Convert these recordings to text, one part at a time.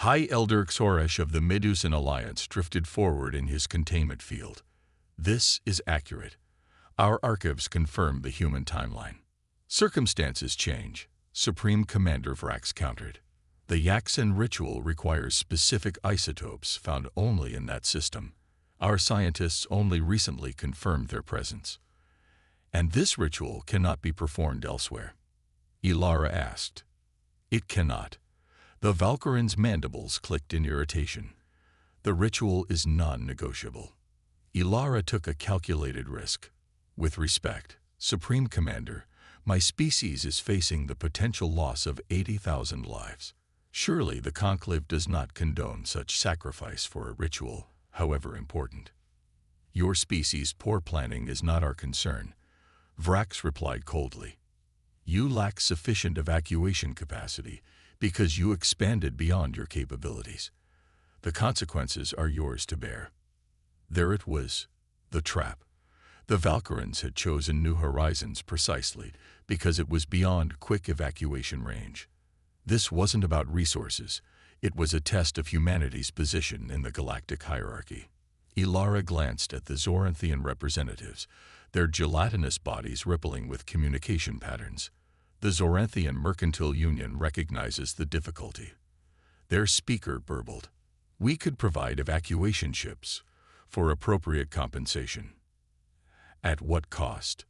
High Elder Xoresh of the Medusan Alliance drifted forward in his containment field. This is accurate. Our archives confirm the human timeline. Circumstances change, Supreme Commander Vrax countered. The Yaxen ritual requires specific isotopes found only in that system. Our scientists only recently confirmed their presence. And this ritual cannot be performed elsewhere. Ilara asked. It cannot. The Valkyrin's mandibles clicked in irritation. The ritual is non-negotiable. Ilara took a calculated risk. With respect, Supreme Commander, my species is facing the potential loss of 80,000 lives. Surely the Conclave does not condone such sacrifice for a ritual, however important. Your species' poor planning is not our concern, Vrax replied coldly. You lack sufficient evacuation capacity because you expanded beyond your capabilities. The consequences are yours to bear. There it was, the trap. The Valkyrins had chosen New Horizons precisely because it was beyond quick evacuation range. This wasn't about resources. It was a test of humanity's position in the galactic hierarchy. Ilara glanced at the Zoranthian representatives, their gelatinous bodies rippling with communication patterns. The Zoranthian Mercantile Union recognizes the difficulty. Their speaker burbled. We could provide evacuation ships for appropriate compensation. At what cost?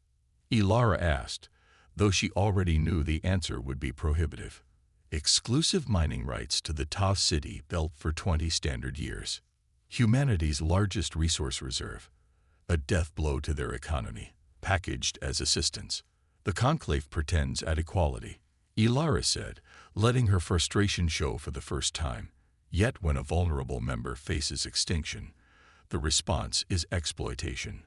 Ilara asked, though she already knew the answer would be prohibitive. Exclusive mining rights to the Ta City belt for 20 standard years. Humanity's largest resource reserve. A death blow to their economy, packaged as assistance. The Conclave pretends at equality, Ilara said, letting her frustration show for the first time. Yet when a vulnerable member faces extinction, the response is exploitation.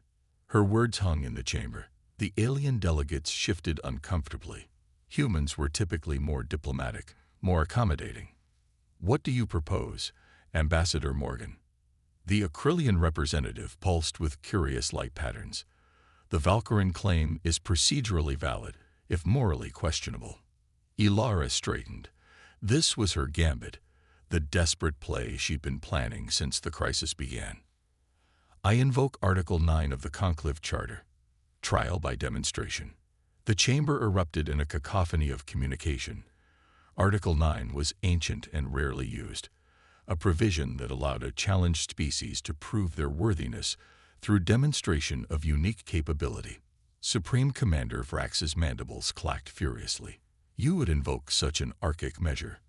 Her words hung in the chamber. The alien delegates shifted uncomfortably. Humans were typically more diplomatic, more accommodating. What do you propose, Ambassador Morgan? The Acrylian representative pulsed with curious light patterns. The Valkyrin claim is procedurally valid, if morally questionable. Ilara straightened. This was her gambit, the desperate play she'd been planning since the crisis began. I invoke Article 9 of the Conclave Charter. Trial by demonstration. The chamber erupted in a cacophony of communication. Article 9 was ancient and rarely used, a provision that allowed a challenged species to prove their worthiness through demonstration of unique capability. Supreme Commander Vrax's mandibles clacked furiously. You would invoke such an archaic measure.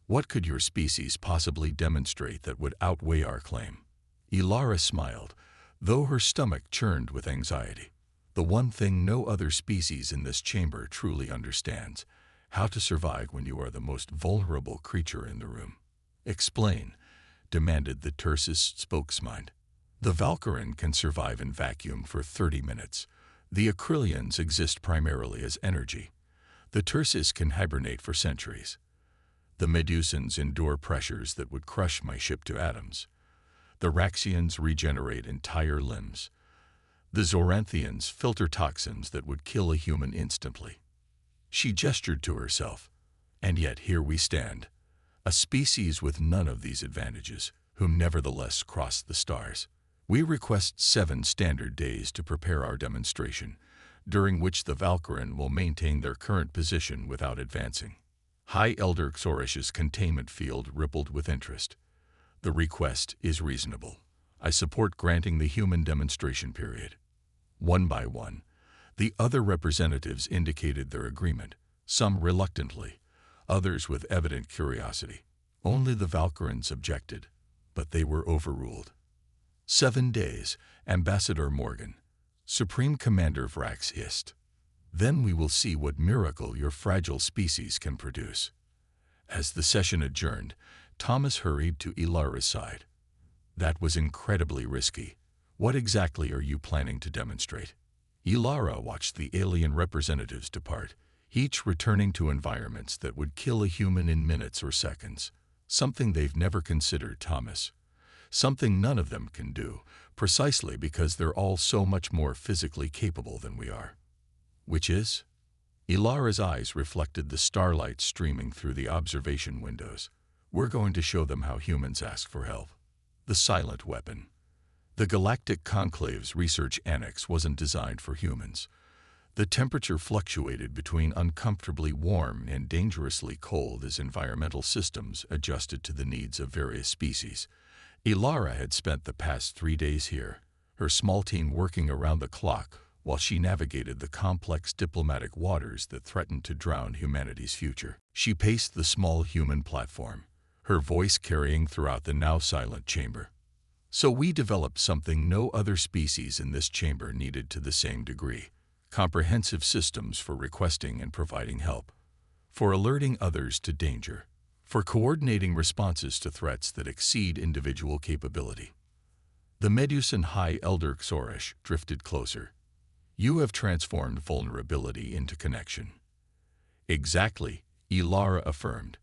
What could your species possibly demonstrate that would outweigh our claim? Ilara smiled, though her stomach churned with anxiety. The one thing no other species in this chamber truly understands, how to survive when you are the most vulnerable creature in the room. Explain, demanded the Tursus spokesman. The Valkyrin can survive in vacuum for 30 minutes. The Acrylians exist primarily as energy. The Tursus can hibernate for centuries. The Medusans endure pressures that would crush my ship to atoms. The Raxians regenerate entire limbs. The Zoranthians filter toxins that would kill a human instantly. She gestured to herself. And yet here we stand, a species with none of these advantages, who nevertheless cross the stars. We request 7 standard days to prepare our demonstration, during which the Valkyrin will maintain their current position without advancing. High Elder Xorish's containment field rippled with interest. The request is reasonable. I support granting the human demonstration period. One by one, the other representatives indicated their agreement, some reluctantly, others with evident curiosity. Only the Valkyrins objected, but they were overruled. 7 days, Ambassador Morgan. Supreme Commander Vrax hissed. Then we will see what miracle your fragile species can produce. As the session adjourned, Thomas hurried to Ilara's side. That was incredibly risky. What exactly are you planning to demonstrate? Ilara watched the alien representatives depart, each returning to environments that would kill a human in minutes or seconds. Something they've never considered, Thomas. Something none of them can do, precisely because they're all so much more physically capable than we are. Which is? Ilara's eyes reflected the starlight streaming through the observation windows. We're going to show them how humans ask for help. The silent weapon. The Galactic Conclave's research annex wasn't designed for humans. The temperature fluctuated between uncomfortably warm and dangerously cold as environmental systems adjusted to the needs of various species. Ilara had spent the past 3 days here, her small team working around the clock while she navigated the complex diplomatic waters that threatened to drown humanity's future. She paced the small human platform, her voice carrying throughout the now silent chamber. So we developed something no other species in this chamber needed to the same degree: comprehensive systems for requesting and providing help, for alerting others to danger, for coordinating responses to threats that exceed individual capability. The Medusan High Elder Xorish drifted closer. You have transformed vulnerability into connection. Exactly, Ilara affirmed.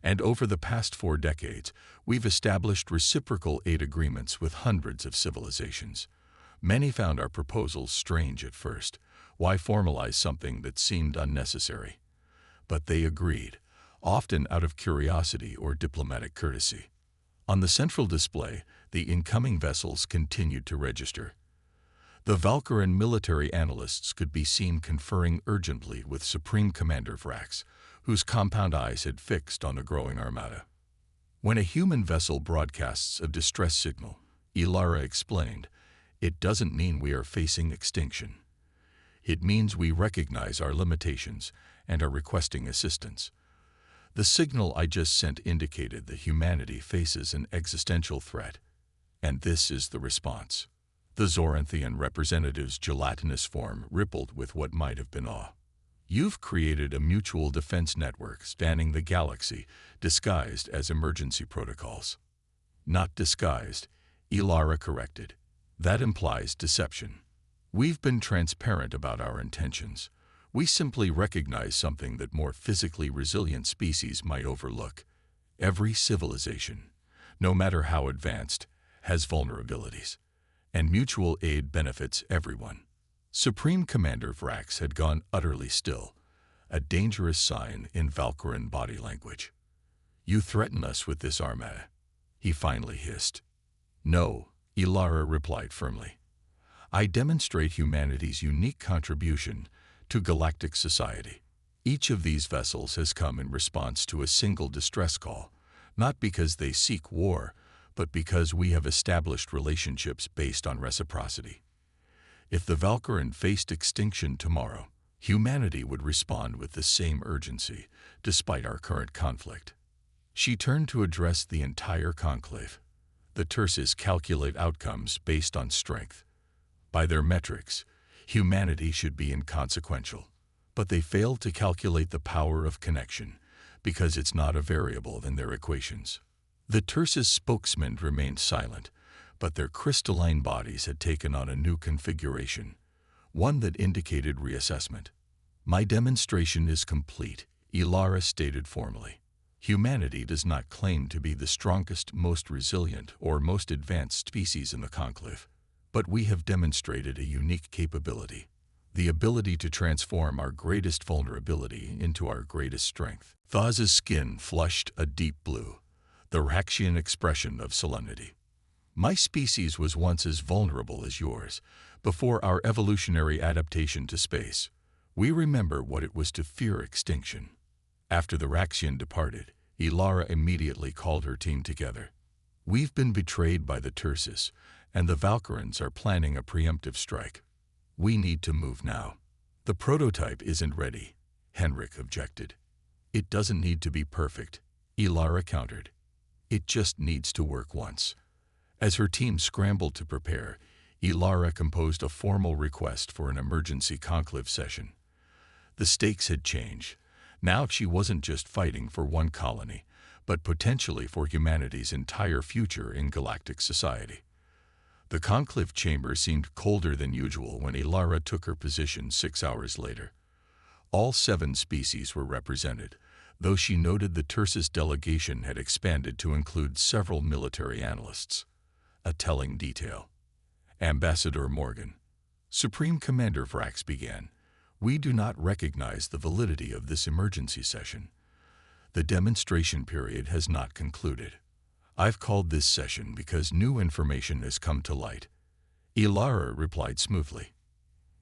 And over the past 4 decades, we've established reciprocal aid agreements with hundreds of civilizations. Many found our proposals strange at first. Why formalize something that seemed unnecessary? But they agreed, often out of curiosity or diplomatic courtesy. On the central display, the incoming vessels continued to register. The Valkyran military analysts could be seen conferring urgently with Supreme Commander Vrax, whose compound eyes had fixed on the growing armada. When a human vessel broadcasts a distress signal, Ilara explained, it doesn't mean we are facing extinction. It means we recognize our limitations and are requesting assistance. The signal I just sent indicated that humanity faces an existential threat, and this is the response. The Zoranthian representative's gelatinous form rippled with what might have been awe. You've created a mutual defense network spanning the galaxy, disguised as emergency protocols. Not disguised, Ilara corrected. That implies deception. We've been transparent about our intentions. We simply recognize something that more physically resilient species might overlook. Every civilization, no matter how advanced, has vulnerabilities, and mutual aid benefits everyone. Supreme Commander Vrax had gone utterly still, a dangerous sign in Valkyran body language. You threaten us with this armada, he finally hissed. No, Ilara replied firmly. I demonstrate humanity's unique contribution to galactic society. Each of these vessels has come in response to a single distress call, not because they seek war, but because we have established relationships based on reciprocity. If the Valkyran faced extinction tomorrow, humanity would respond with the same urgency, despite our current conflict. She turned to address the entire conclave. The Turses calculate outcomes based on strength. By their metrics, humanity should be inconsequential, but they fail to calculate the power of connection, because it's not a variable in their equations. The Turses' spokesman remained silent, but their crystalline bodies had taken on a new configuration, one that indicated reassessment. My demonstration is complete, Ilara stated formally. Humanity does not claim to be the strongest, most resilient, or most advanced species in the conclave, but we have demonstrated a unique capability, the ability to transform our greatest vulnerability into our greatest strength. Thaz's skin flushed a deep blue, the Raxian expression of solemnity. My species was once as vulnerable as yours, before our evolutionary adaptation to space. We remember what it was to fear extinction. After the Raxian departed, Ilara immediately called her team together. We've been betrayed by the Turses, and the Valkyrans are planning a preemptive strike. We need to move now. The prototype isn't ready, Henrik objected. It doesn't need to be perfect, Ilara countered. It just needs to work once. As her team scrambled to prepare, Ilara composed a formal request for an emergency conclave session. The stakes had changed. Now she wasn't just fighting for one colony, but potentially for humanity's entire future in galactic society. The conclave chamber seemed colder than usual when Ilara took her position 6 hours later. All 7 species were represented, though she noted the Tursus delegation had expanded to include several military analysts. A telling detail. Ambassador Morgan. Supreme Commander Vrax began. We do not recognize the validity of this emergency session. The demonstration period has not concluded. I've called this session because new information has come to light. Ilara replied smoothly.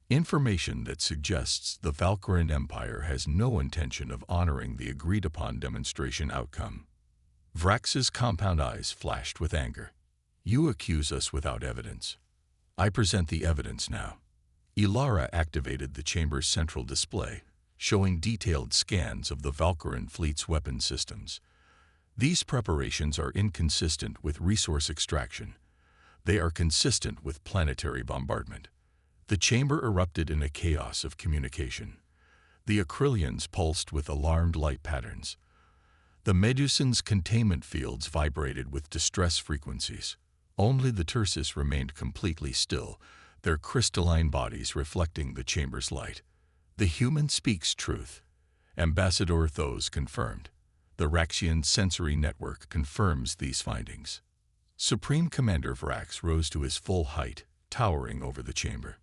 Information that suggests the Valkyrian Empire has no intention of honoring the agreed-upon demonstration outcome. Vrax's compound eyes flashed with anger. You accuse us without evidence. I present the evidence now. Ilara activated the chamber's central display, showing detailed scans of the Valkyrian fleet's weapon systems. These preparations are inconsistent with resource extraction. They are consistent with planetary bombardment. The chamber erupted in a chaos of communication. The Acrylians pulsed with alarmed light patterns. The Medusans' containment fields vibrated with distress frequencies. Only the Tursus remained completely still, their crystalline bodies reflecting the chamber's light. The human speaks truth. Ambassador Thos confirmed. The Raxian sensory network confirms these findings. Supreme Commander Vrax rose to his full height, towering over the chamber.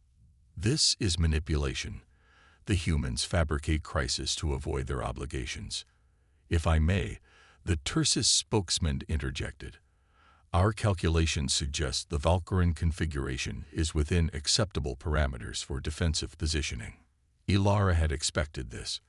This is manipulation. The humans fabricate crisis to avoid their obligations. If I may, the Tursus spokesman interjected. Our calculations suggest the Valkyrian configuration is within acceptable parameters for defensive positioning. Ilara had expected this.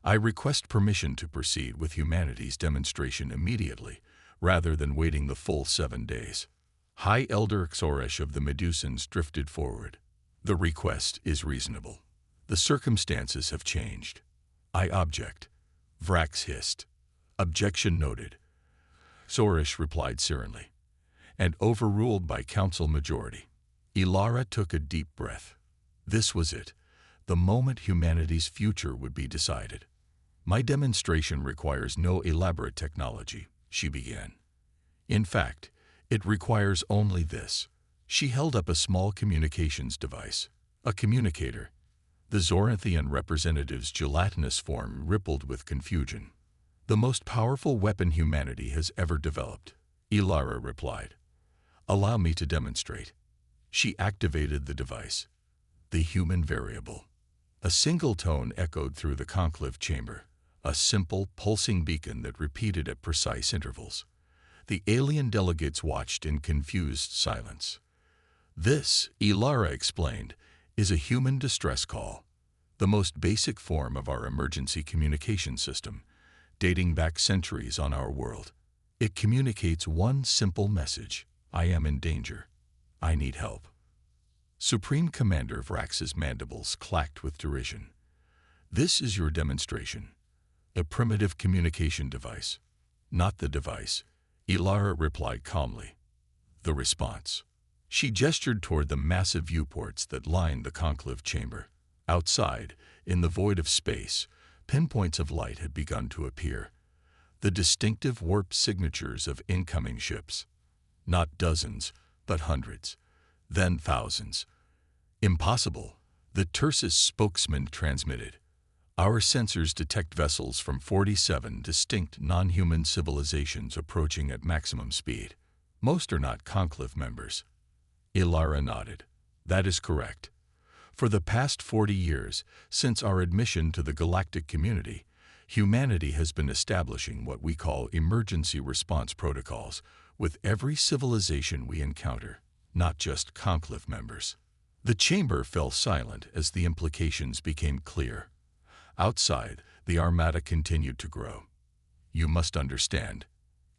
I request permission to proceed with humanity's demonstration immediately, rather than waiting the full 7 days. High Elder Xoresh of the Medusans drifted forward. The request is reasonable. The circumstances have changed. I object. Vrax hissed. Objection noted. Xoresh replied serenely. And overruled by council majority. Ilara took a deep breath. This was it, the moment humanity's future would be decided. My demonstration requires no elaborate technology, she began. In fact, it requires only this. She held up a small communications device, a communicator. The Zoranthian representative's gelatinous form rippled with confusion. The most powerful weapon humanity has ever developed, Ilara replied. Allow me to demonstrate. She activated the device. The human variable. A single tone echoed through the conclave chamber, a simple, pulsing beacon that repeated at precise intervals. The alien delegates watched in confused silence. This, Ilara explained, is a human distress call, the most basic form of our emergency communication system, dating back centuries on our world. It communicates one simple message. I am in danger. I need help. Supreme Commander Vrax's mandibles clacked with derision. This is your demonstration. A primitive communication device. Not the device, Ilara replied calmly. The response. She gestured toward the massive viewports that lined the conclave chamber. Outside, in the void of space, pinpoints of light had begun to appear. The distinctive warp signatures of incoming ships. Not dozens, but hundreds, then thousands. Impossible, the Tursus spokesman transmitted. Our sensors detect vessels from 47 distinct non-human civilizations approaching at maximum speed. Most are not conclave members. Ilara nodded. That is correct. For the past 40 years, since our admission to the galactic community, humanity has been establishing what we call emergency response protocols with every civilization we encounter, not just conclave members. The chamber fell silent as the implications became clear. Outside, the armada continued to grow. You must understand,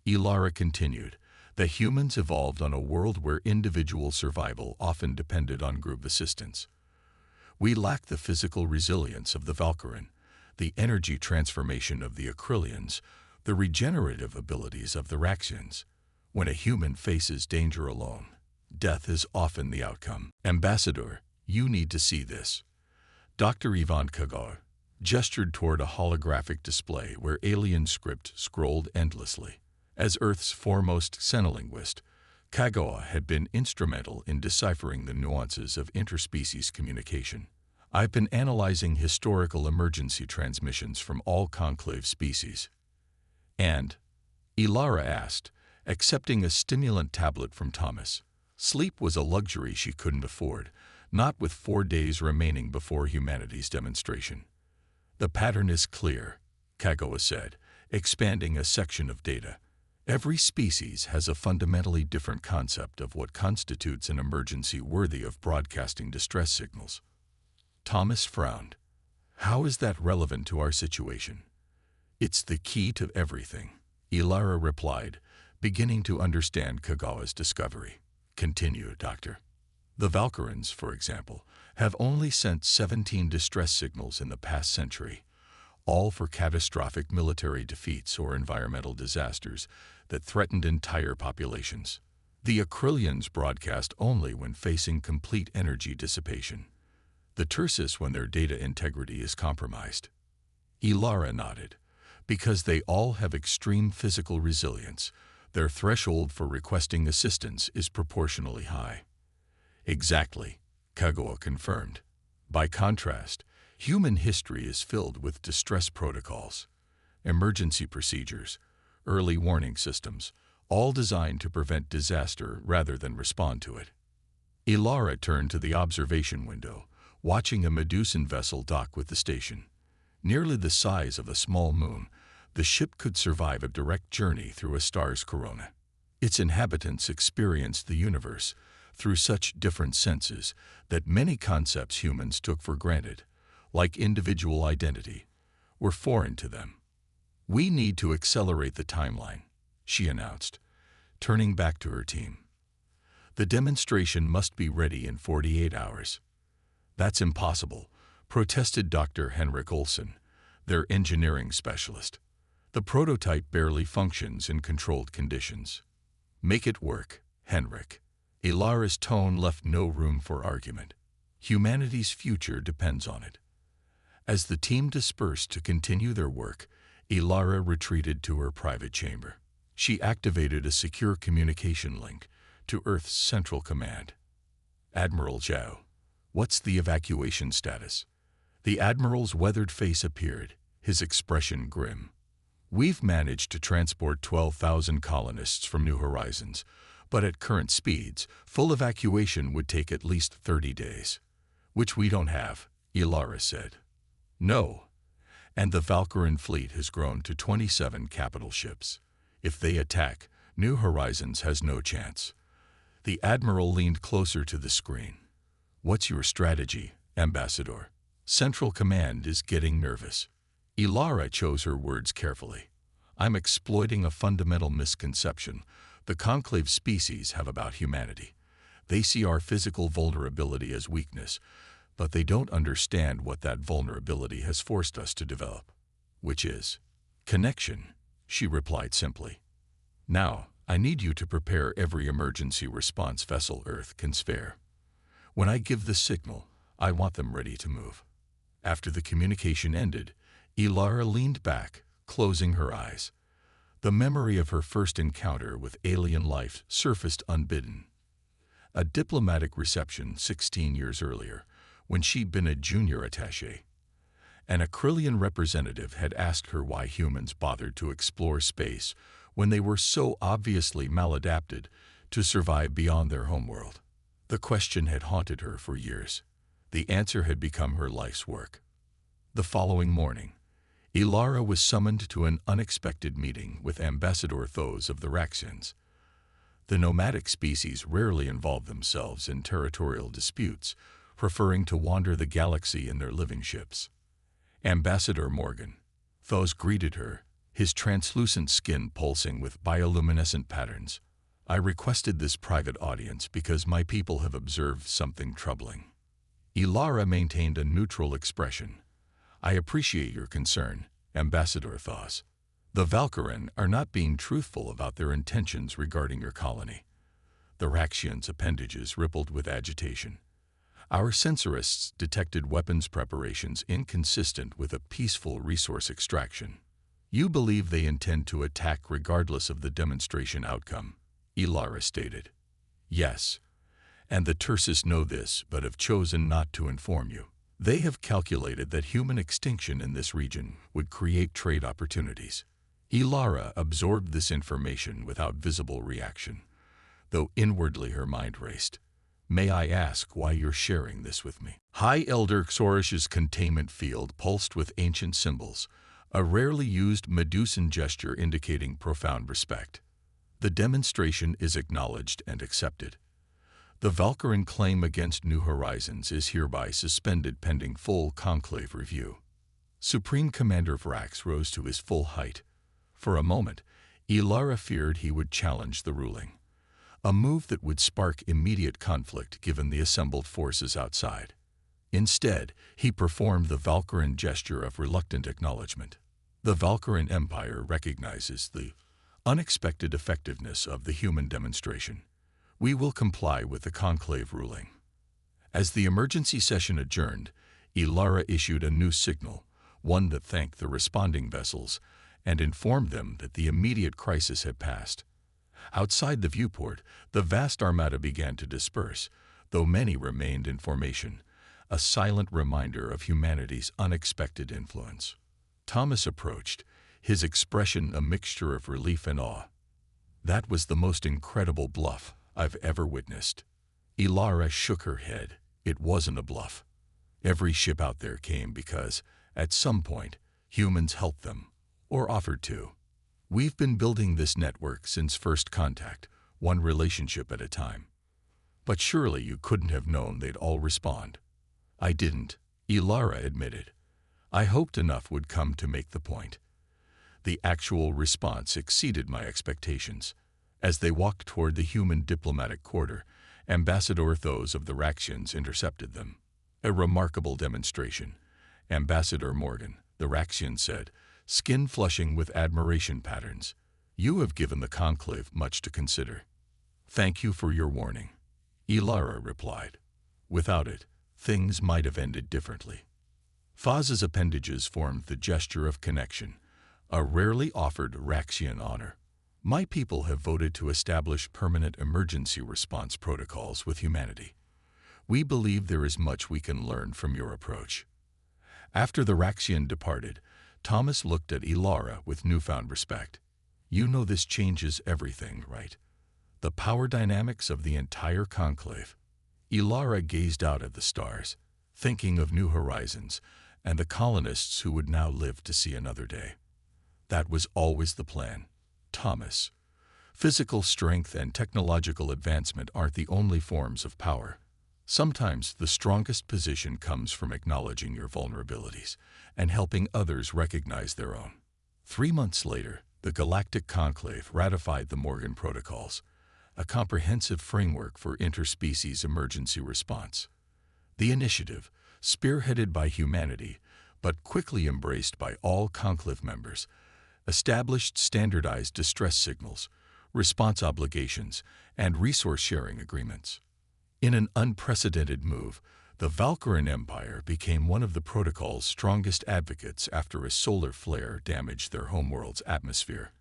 Ilara continued, that humans evolved on a world where individual survival often depended on group assistance. We lack the physical resilience of the Valkyrian, the energy transformation of the Acrylians, the regenerative abilities of the Raxians. When a human faces danger alone, death is often the outcome. Ambassador, you need to see this. Dr. Ivan Kagar gestured toward a holographic display where alien script scrolled endlessly. As Earth's foremost xenolinguist, Kagawa had been instrumental in deciphering the nuances of interspecies communication. I've been analyzing historical emergency transmissions from all conclave species. And, Ilara asked, accepting a stimulant tablet from Thomas. Sleep was a luxury she couldn't afford, not with 4 days remaining before humanity's demonstration. The pattern is clear, Kagawa said, expanding a section of data. Every species has a fundamentally different concept of what constitutes an emergency worthy of broadcasting distress signals. Thomas frowned. How is that relevant to our situation? It's the key to everything, Ilara replied, beginning to understand Kagawa's discovery. Continue, Doctor. The Valkyrans, for example, have only sent 17 distress signals in the past century, all for catastrophic military defeats or environmental disasters that threatened entire populations. The Acrylians broadcast only when facing complete energy dissipation. The Tursus when their data integrity is compromised. Ilara nodded. Because they all have extreme physical resilience, their threshold for requesting assistance is proportionally high. Exactly, Kagawa confirmed. By contrast, human history is filled with distress protocols, emergency procedures, early warning systems, all designed to prevent disaster rather than respond to it. Ilara turned to the observation window, watching a Medusan vessel dock with the station. Nearly the size of a small moon, the ship could survive a direct journey through a star's corona. Its inhabitants experienced the universe through such different senses that many concepts humans took for granted, like individual identity, were foreign to them. We need to accelerate the timeline, she announced, turning back to her team. The demonstration must be ready in 48 hours. That's impossible, protested Dr. Henrik Olsen, their engineering specialist. The prototype barely functions in controlled conditions. Make it work, Henrik. Ilara's tone left no room for argument. Humanity's future depends on it. As the team dispersed to continue their work, Ilara retreated to her private chamber. She activated a secure communication link to Earth's Central Command. Admiral Zhao, what's the evacuation status? The Admiral's weathered face appeared, his expression grim. We've managed to transport 12,000 colonists from New Horizons, but at current speeds, full evacuation would take at least 30 days. Which we don't have, Ilara said. No. And the Valkyran fleet has grown to 27 capital ships. If they attack, New Horizons has no chance. The Admiral leaned closer to the screen. What's your strategy, Ambassador? Central Command is getting nervous. Ilara chose her words carefully. I'm exploiting a fundamental misconception the conclave species have about humanity. They see our physical vulnerability as weakness, but they don't understand what that vulnerability has forced us to develop, which is connection, she replied simply. Now, I need you to prepare every emergency response vessel Earth can spare. When I give the signal, I want them ready to move. After the communication ended, Ilara leaned back, closing her eyes. The memory of her first encounter with alien life surfaced unbidden. A diplomatic reception 16 years earlier, when she'd been a junior attaché. An Acrylian representative had asked her why humans bothered to explore space when they were so obviously maladapted to survive beyond their homeworld. The question had haunted her for years. The answer had become her life's work. The following morning, Ilara was summoned to an unexpected meeting with Ambassador Thos of the Raxians. The nomadic species rarely involve themselves in territorial disputes, preferring to wander the galaxy in their living ships. Ambassador Morgan, Thos greeted her, his translucent skin pulsing with bioluminescent patterns. I requested this private audience because my people have observed something troubling. Ilara maintained a neutral expression. I appreciate your concern, Ambassador Thos. The Valkyran are not being truthful about their intentions regarding your colony. The Raxians' appendages rippled with agitation. Our sensorists detected weapons preparations inconsistent with a peaceful resource extraction. You believe they intend to attack regardless of the demonstration outcome, Ilara stated. Yes, and the Tursus know this but have chosen not to inform you. They have calculated that human extinction in this region would create trade opportunities. Ilara absorbed this information without visible reaction, though inwardly her mind raced. May I ask why you're sharing this with me? High Elder Xorish's containment field pulsed with ancient symbols, a rarely used Medusan gesture indicating profound respect. The demonstration is acknowledged and accepted. The Valkyrian claim against New Horizons is hereby suspended pending full conclave review. Supreme Commander Vrax rose to his full height. For a moment, Ilara feared he would challenge the ruling, a move that would spark immediate conflict given the assembled forces outside. Instead, he performed the Valkyrian gesture of reluctant acknowledgement. The Valkyrian Empire recognizes the unexpected effectiveness of the human demonstration. We will comply with the conclave ruling. As the emergency session adjourned, Ilara issued a new signal, one that thanked the responding vessels and informed them that the immediate crisis had passed. Outside the viewport, the vast armada began to disperse, though many remained in formation, a silent reminder of humanity's unexpected influence. Thomas approached, his expression a mixture of relief and awe. "That was the most incredible bluff I've ever witnessed." Ilara shook her head. It wasn't a bluff. Every ship out there came because, at some point, humans helped them, or offered to. We've been building this network since first contact, one relationship at a time. But surely you couldn't have known they'd all respond. "I didn't," Ilara admitted. "I hoped enough would come to make the point." The actual response exceeded my expectations. As they walked toward the human diplomatic quarter, Ambassador Thos of the Raxians intercepted them. "A remarkable demonstration," Ambassador Morgan, the Raxian said, skin flushing with admiration patterns. "You have given the conclave much to consider." "Thank you for your warning," Ilara replied. "Without it, things might have ended differently." Thos's appendages formed the gesture of connection, a rarely offered Raxian honor. "My people have voted to establish permanent emergency response protocols with humanity. We believe there is much we can learn from your approach." After the Raxian departed, Thomas looked at Ilara with newfound respect. "You know this changes everything, right? The power dynamics of the entire conclave." Ilara gazed out at the stars, thinking of New Horizons and the colonists who would now live to see another day. "That was always the plan, Thomas. Physical strength and technological advancement aren't the only forms of power. Sometimes the strongest position comes from acknowledging your vulnerabilities and helping others recognize their own." 3 months later, the Galactic Conclave ratified the Morgan Protocols, a comprehensive framework for interspecies emergency response. The initiative, spearheaded by humanity, but quickly embraced by all conclave members, established standardized distress signals, response obligations, and resource-sharing agreements. In an unprecedented move, the Valkyrian Empire became one of the protocol's strongest advocates after a solar flare damaged their homeworld's atmosphere,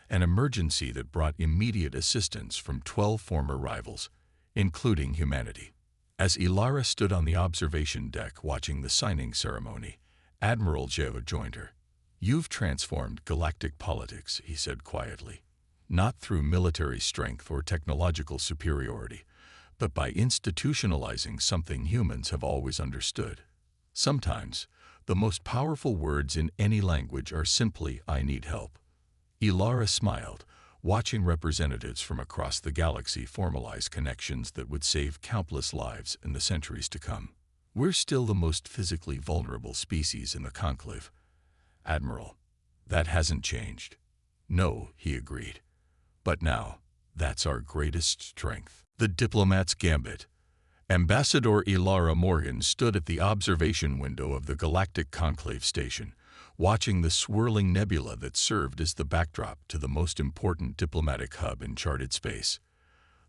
an emergency that brought immediate assistance from 12 former rivals, including humanity. As Ilara stood on the observation deck watching the signing ceremony, Admiral Geo joined her. "You've transformed galactic politics," he said quietly, "not through military strength or technological superiority, but by institutionalizing something humans have always understood. Sometimes, the most powerful words in any language are simply, 'I need help.'" Ilara smiled, watching representatives from across the galaxy formalize connections that would save countless lives in the centuries to come. "We're still the most physically vulnerable species in the conclave, Admiral. That hasn't changed." "No," he agreed. "But now, that's our greatest strength." The diplomat's gambit. Ambassador Ilara Morgan stood at the observation window of the Galactic Conclave Station, watching the swirling nebula that served as the backdrop to the most important diplomatic hub in charted space.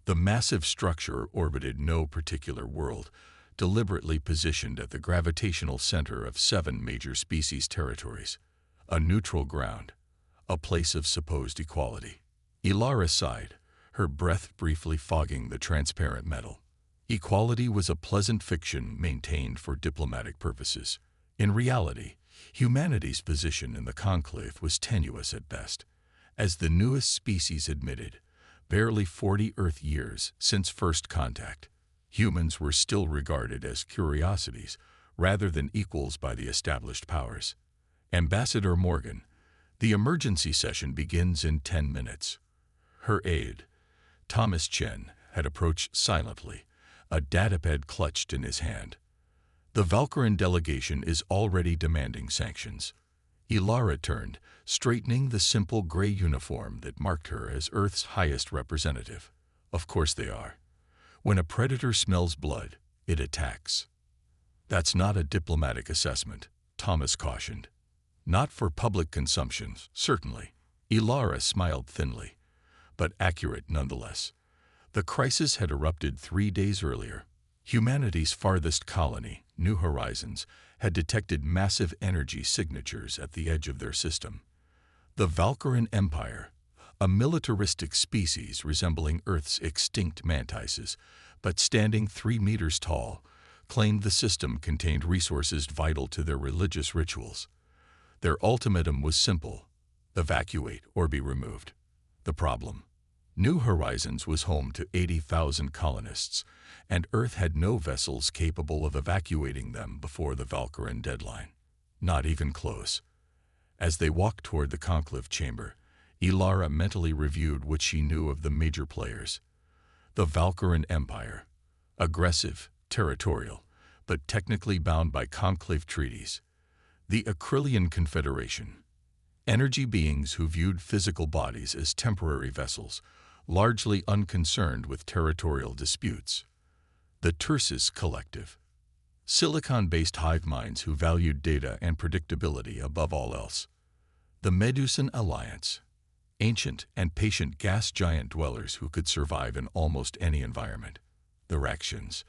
The massive structure orbited no particular world, deliberately positioned at the gravitational center of 7 major species territories, a neutral ground, a place of supposed equality. Ilara sighed, her breath briefly fogging the transparent metal. Equality was a pleasant fiction maintained for diplomatic purposes. In reality, humanity's position in the conclave was tenuous at best. As the newest species admitted, barely 40 Earth years since first contact, humans were still regarded as curiosities rather than equals by the established powers. Ambassador Morgan, the emergency session begins in 10 minutes. Her aide, Thomas Chen, had approached silently, a datapad clutched in his hand. The Valkyrian delegation is already demanding sanctions. Ilara turned, straightening the simple gray uniform that marked her as Earth's highest representative. Of course they are. When a predator smells blood, it attacks. That's not a diplomatic assessment, Thomas cautioned. Not for public consumption, certainly. Ilara smiled thinly, but accurate nonetheless. The crisis had erupted 3 days earlier. Humanity's farthest colony, New Horizons, had detected massive energy signatures at the edge of their system. The Valkyrian Empire, a militaristic species resembling Earth's extinct mantises, but standing 3 meters tall, claimed the system contained resources vital to their religious rituals. Their ultimatum was simple: evacuate or be removed. The problem: New Horizons was home to 80,000 colonists, and Earth had no vessels capable of evacuating them before the Valkyrian deadline. Not even close. As they walked toward the conclave chamber, Ilara mentally reviewed what she knew of the major players. The Valkyrian Empire, aggressive, territorial, but technically bound by conclave treaties. The Acrylian Confederation, energy beings who viewed physical bodies as temporary vessels, largely unconcerned with territorial disputes. The Tursis Collective, silicon-based hive minds who valued data and predictability above all else. The Medusan Alliance, ancient and patient gas giant dwellers who could survive in almost any environment. The Raxians,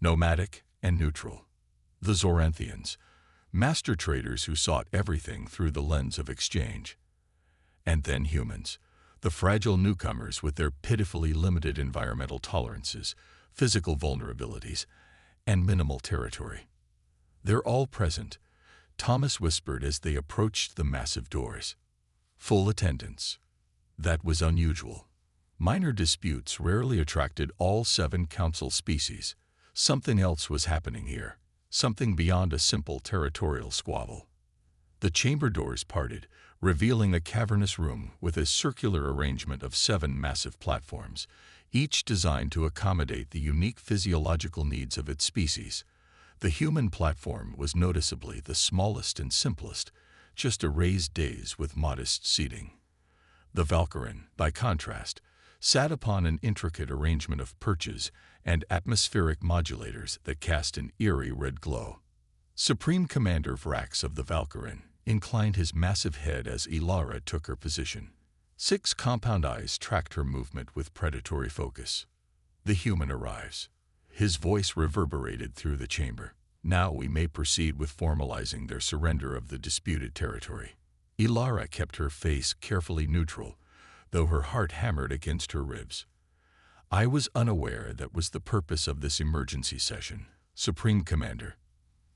nomadic and neutral. The Zoranthians, master traders who sought everything through the lens of exchange. And then humans, the fragile newcomers with their pitifully limited environmental tolerances, physical vulnerabilities, and minimal territory. They're all present, Thomas whispered as they approached the massive doors. Full attendance. That was unusual. Minor disputes rarely attracted all 7 council species. Something else was happening here, something beyond a simple territorial squabble. The chamber doors parted, revealing a cavernous room with a circular arrangement of 7 massive platforms, each designed to accommodate the unique physiological needs of its species. The human platform was noticeably the smallest and simplest, just a raised dais with modest seating. The Valkyrian, by contrast, sat upon an intricate arrangement of perches and atmospheric modulators that cast an eerie red glow. Supreme Commander Vrax of the Valkyrian inclined his massive head as Ilara took her position. 6 compound eyes tracked her movement with predatory focus. The human arrives. His voice reverberated through the chamber. Now we may proceed with formalizing their surrender of the disputed territory. Ilara kept her face carefully neutral, though her heart hammered against her ribs. I was unaware that was the purpose of this emergency session, Supreme Commander.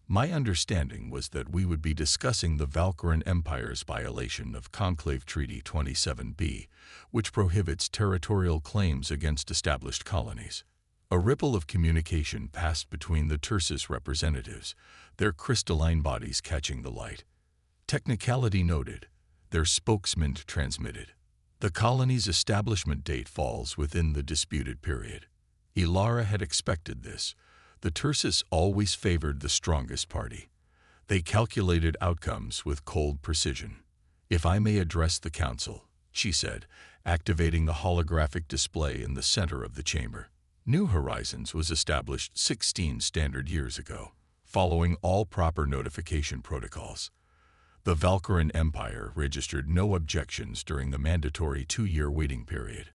My understanding was that we would be discussing the Valkyrian Empire's violation of Conclave Treaty 27B, which prohibits territorial claims against established colonies. A ripple of communication passed between the Tursis representatives, their crystalline bodies catching the light. Technicality noted, their spokesman transmitted. The colony's establishment date falls within the disputed period. Ilara had expected this. The Tursis always favored the strongest party. They calculated outcomes with cold precision. If I may address the council, she said, activating the holographic display in the center of the chamber. New Horizons was established 16 standard years ago, following all proper notification protocols. The Valkyrian Empire registered no objections during the mandatory 2-year waiting period.